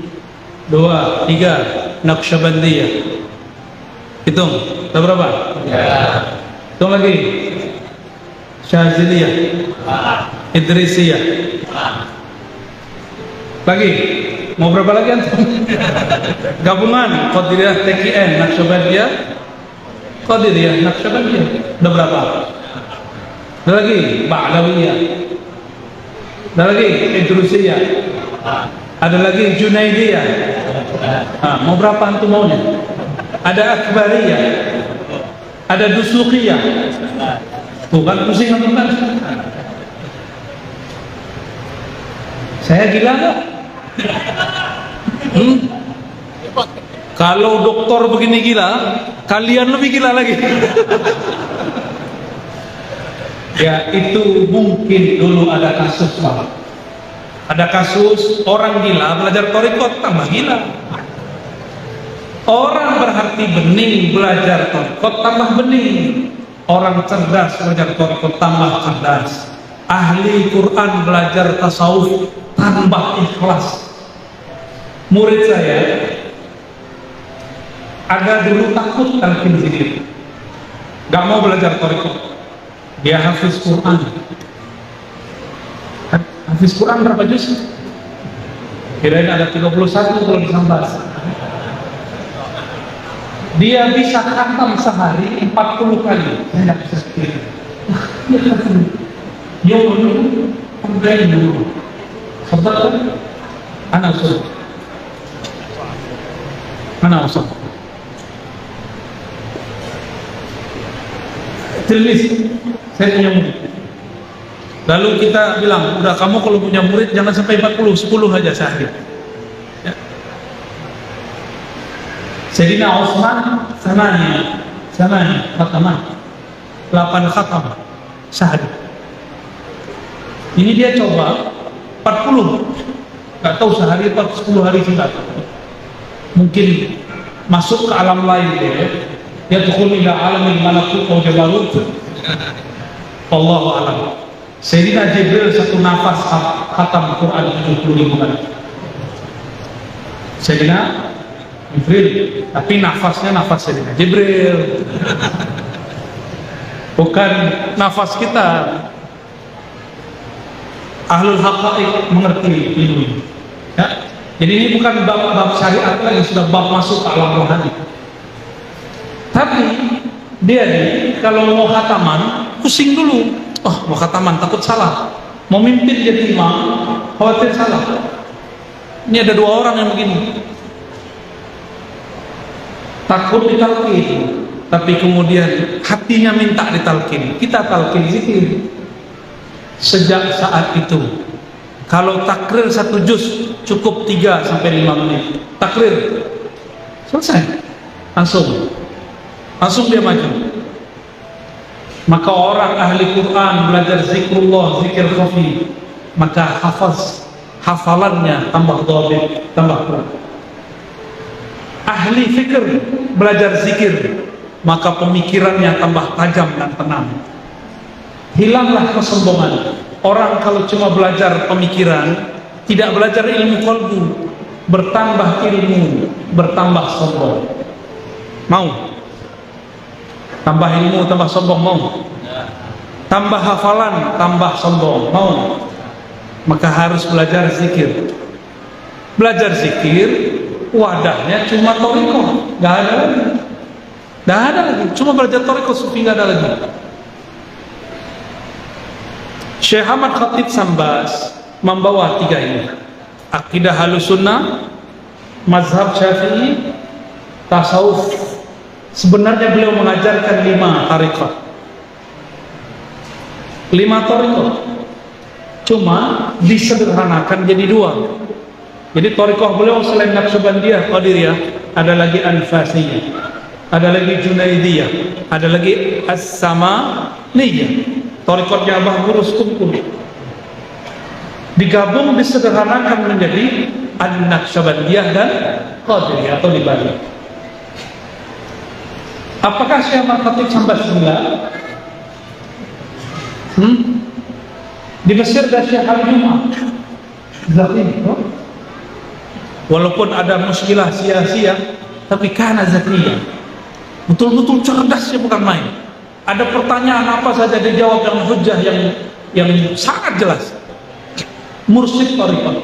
3. Naqsyabandiyah. Hitung. Tahu berapa? Ya. Hitung lagi. Syaziliyah. Idrisiyah. Lagi. Mau berapa lagi antum? Gabungan Qadiriyah, TKN, Naqsyabandiyah, Qadiriyah, Naqsyabandiyah. Udah berapa? Ada lagi Ba'lawiyah. Ada lagi Idrisiyah. Ada lagi Junaidiyah. Mau berapa antum maunya? Ada Akbariyah. Ada Dusuqiyah. Tuh kan pusing antum kan? Saya gila enggak? Kalau dokter begini gila, kalian lebih gila lagi. Ya itu mungkin dulu ada kasus Pak. Ada kasus orang gila belajar thariqat tambah gila. Orang berhati bening belajar thariqat tambah bening. Orang cerdas belajar thariqat tambah cerdas. Ahli Quran belajar tasawuf tambah ikhlas. murid saya ada dulu takut talqin zikir, gak mau belajar thariqah. Dia hafiz Quran. Hafiz Quran berapa juz? Kirain ada 31 kalau disambar. Dia bisa khatam sehari 40 kali. Saya tidak bisa pikir. Yaumun amdain dulu. Sebab kan? Anak usul. Anak usul. Tulis. Saya punya murid. Lalu kita bilang, udah kamu kalau punya murid jangan sampai 40, 10 aja sehari. Ya. Sayyidina Utsman samani khataman 8 khatam sehari. Ini dia coba 40, gak tahu sehari atau 10 hari sudah. Mungkin masuk ke alam lain dia tukhul ila alamil malakut wa jabarut. Wallahu a'lam. Sayyidina Jibril satu nafas khatam Quran 75 kali. Sayyidina Jibril, tapi nafasnya nafas Sayyidina Jibril. Bukan nafas kita. Ahlul haqaiq mengerti ini. Ya. Jadi ini bukan bab syariat lagi, sudah bab masuk ke alam rohani. Tapi dia nih kalau mau khataman pusing dulu. Oh, mau khataman takut salah. Mau mimpin jadi imam khawatir salah. Ini ada 2 orang yang begini. Takut ditalqin, tapi kemudian hatinya minta ditalqin. Kita talqin zikir. Sejak saat itu kalau takrir 1 juz cukup 3 sampai 5 menit. Takrir selesai. Langsung dia maju. Maka orang ahli Quran belajar zikrullah, zikir khafi, maka hafalannya tambah dhabit, tambah kuat. Ahli fikir belajar zikir, maka pemikirannya tambah tajam dan tenang. Hilanglah kesombongan. Orang kalau cuma belajar pemikiran, tidak belajar ilmu qalbu, bertambah ilmu, bertambah sombong. Mau? Tambah ilmu, tambah sombong, mau? Tambah hafalan, tambah sombong, mau? Maka harus belajar zikir. Belajar zikir, wadahnya cuma thariqah, gak ada lagi. Gak ada lagi, cuma belajar thariqah sufi, gak ada lagi. Syekh Ahmad Khatib Sambas membawa 3 ini: akidah Ahlussunnah, mazhab Syafi'i, tasawuf. Sebenarnya beliau mengajarkan 5 tariqah, 5 tariqah, cuma disederhanakan jadi 2. Jadi tariqah beliau selain Naqsyabandiyah, Qadiriyah, ada lagi Anfasiyah, ada lagi Junaidiyah, ada lagi As-Samaniyah. Tariqatnya Abah Gurus Kumpul digabung, disederhanakan menjadi An-Naqsyabandiyah dan Qadiriyah atau dibalik. Apakah Syekh Ahmad Khatib Sambas gila? Di Mesir ada Syekh Al-Jum'ah Zaki, walaupun ada muskilah sia-sia, tapi karena zakiyah, betul-betul cerdas, ya bukan main. Ada pertanyaan apa saja dijawab dengan hujjah yang sangat jelas. Mursyid thariqah,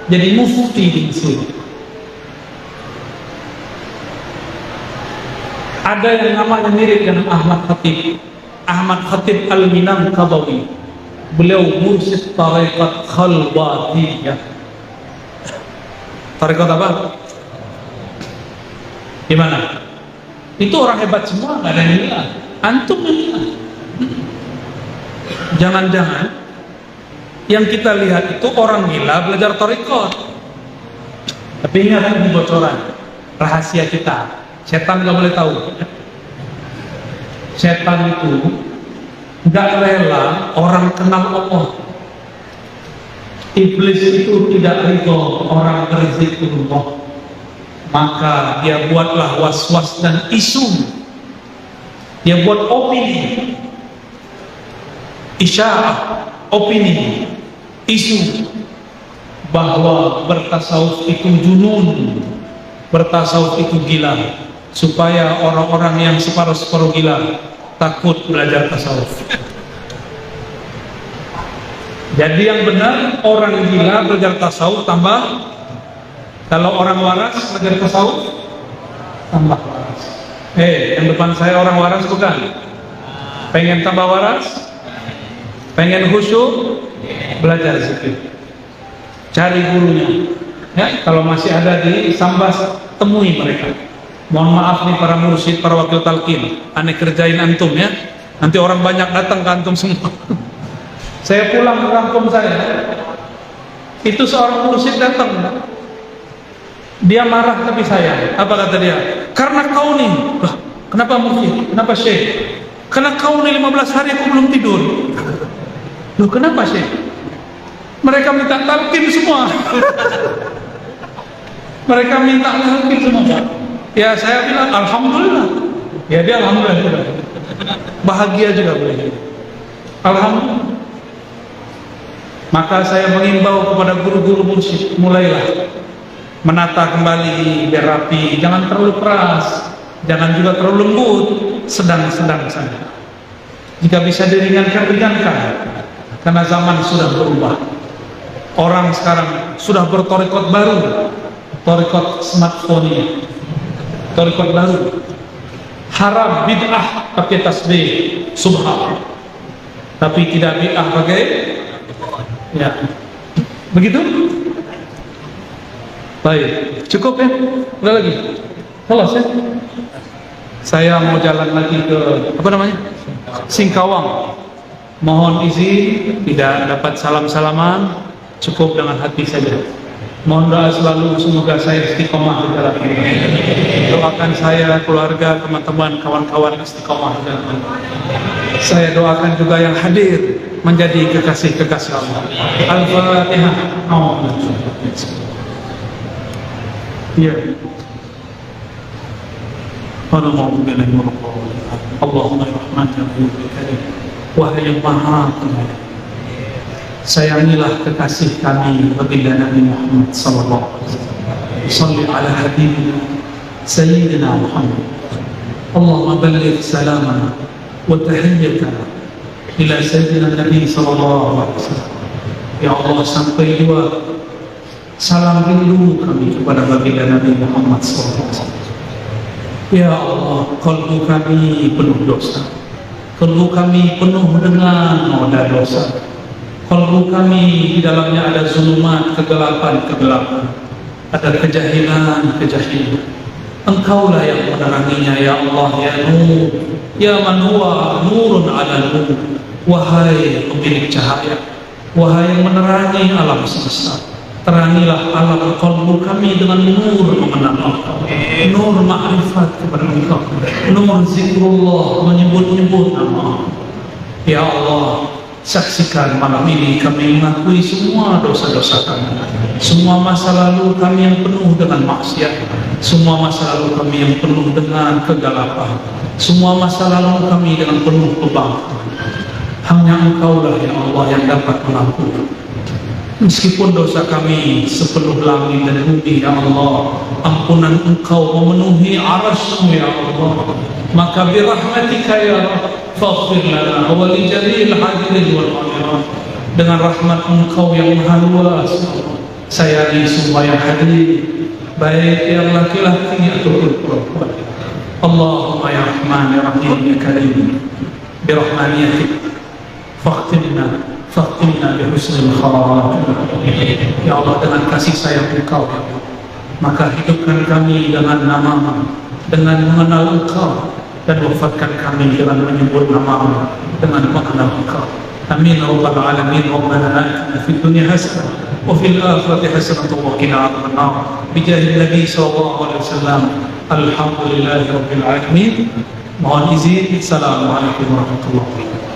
jadi mufti di Mesir. Ada yang namanya mirip dengan Ahmad Khatib, Ahmad Khatib Al-Minangkabawi. Beliau mursyid tariqat khalwatiyah. Tariqat apa? Gimana? Itu orang hebat semua, gak ada yang gila. Antum yang gila. Jangan-jangan yang kita lihat itu orang gila belajar tariqat. Tapi ingat, ini bocoran rahasia kita. Setan gak boleh tahu. Setan itu gak rela orang kenal Allah. Iblis itu tidak ridho orang berzikrullah. Maka dia buatlah was-was dan isu. Dia buat opini, isya'ah, opini, isu. bahwa bertasawuf itu junun, bertasawuf itu gila, supaya orang-orang yang separuh-separuh gila takut belajar tasawuf. Jadi yang benar, orang gila belajar tasawuf tambah, kalau orang waras belajar tasawuf tambah waras. Yang depan saya orang waras bukan? Pengen tambah waras? Pengen khusyuk? Belajar zikir. Cari gurunya. Ya, kalau masih ada di Sambas, temui mereka. Mohon maaf nih para mursyid, para wakil talqin, aneh kerjain antum ya. Nanti orang banyak datang ke antum semua. Saya pulang ke kampung saya, itu seorang mursyid datang. Dia marah tapi sayang. Apa kata dia? Karena kau nih. Lah, kenapa mursyid? Kenapa syekh? Karena kau nih 15 hari aku belum tidur. Loh, kenapa syekh? Mereka minta talqin semua. Mereka minta talqin semua. Ya saya bilang alhamdulillah. Ya dia alhamdulillah juga. Bahagia juga boleh. Alhamdulillah. Maka saya mengimbau kepada guru-guru mursyid, mulailah menata kembali biar rapi, jangan terlalu keras, jangan juga terlalu lembut, sedang-sedang saja. Jika bisa diringankan, ringankan, karena zaman sudah berubah. Orang sekarang sudah bertorikot baru, torikot smartphone, torikot baru. Haram bid'ah pakai tasbih subhan, tapi tidak bid'ah pakai ya. Begitu? Baik, cukup ya? Enggak lagi? Selesai ya? Saya mau jalan lagi ke apa namanya? Singkawang. Mohon izin, tidak dapat salam-salaman, cukup dengan hati saja. Mohon doa selalu, semoga saya istiqomah di dalam ini. Doakan saya, keluarga, teman-teman, kawan-kawan istiqomah di dalam ini. Saya doakan juga yang hadir menjadi kekasih-kekasih Allah. Al-Fatihah. Ya. Allahumma rahman ya karim. Wahai yang maha penyayang, sayangilah kekasih kami baginda Nabi Muhammad sallallahu alaihi wasallam. Shalli ala habibina sayyidina Muhammad. Allahumma balligh salamana wa tahiyyatana ila sayyidina Nabi sallallahu alaihi wasallam. Ya Allah, sampai juga salam rindu kami kepada baginda Nabi Muhammad sallallahu alaihi wasallam. Ya Allah, qalbu kami penuh dosa, qalbu kami penuh dengan noda dosa, qalbu kami di dalamnya ada zulumat, kegelapan, ada kejahilan. Engkaulah yang meneranginya, ya Allah, ya Nur, ya man huwa nurun ala nur. Wahai pemilik cahaya, wahai yang menerangi alam semesta, terangilah alam qalbu kami dengan nur mengenal Engkau, nur ma'rifat kepada Engkau, nur zikrullah, menyebut-nyebut nama. Ya Allah, saksikan malam ini kami mengakui semua dosa-dosa kami, semua masa lalu kami yang penuh dengan maksiat, semua masa lalu kami yang penuh dengan kegelapan, semua masa lalu kami dengan penuh kebanggaan. Hanya Engkaulah ya Allah yang dapat mengampuni. Meskipun dosa kami sepenuh langit dan bumi, ya Allah, ampunan Engkau memenuhi arasy-Mu, ya Allah. Maka birahmatika ya faghfir lana wa li jami'il hadirin wal hadirat. Dengan rahmat Engkau yang maha luas, sayangi semua yang hadir, baik yang laki-laki ataupun perempuan. Allahumma ya Rahman ya Rahim ya Karim, birahmaniyatik Fakhtimna bihusnil khawatim. Ya Allah, dengan kasih sayang Engkau, ya Allah, maka hidupkan kami dengan nama-Mu, dengan mengenal Engkau, dan wafatkan kami dengan menyebut nama-Mu, dengan mengenal Engkau. Amin rabbal alamin. Rabbana atina fid dunya hasanah wa fil akhirati hasanah wa qina adzabannar. Bijahil Nabi sallallahu alaihi wasallam. Alhamdulillahi rabbil alamin. Mohon izin. Assalamualaikum warahmatullahi wabarakatuh.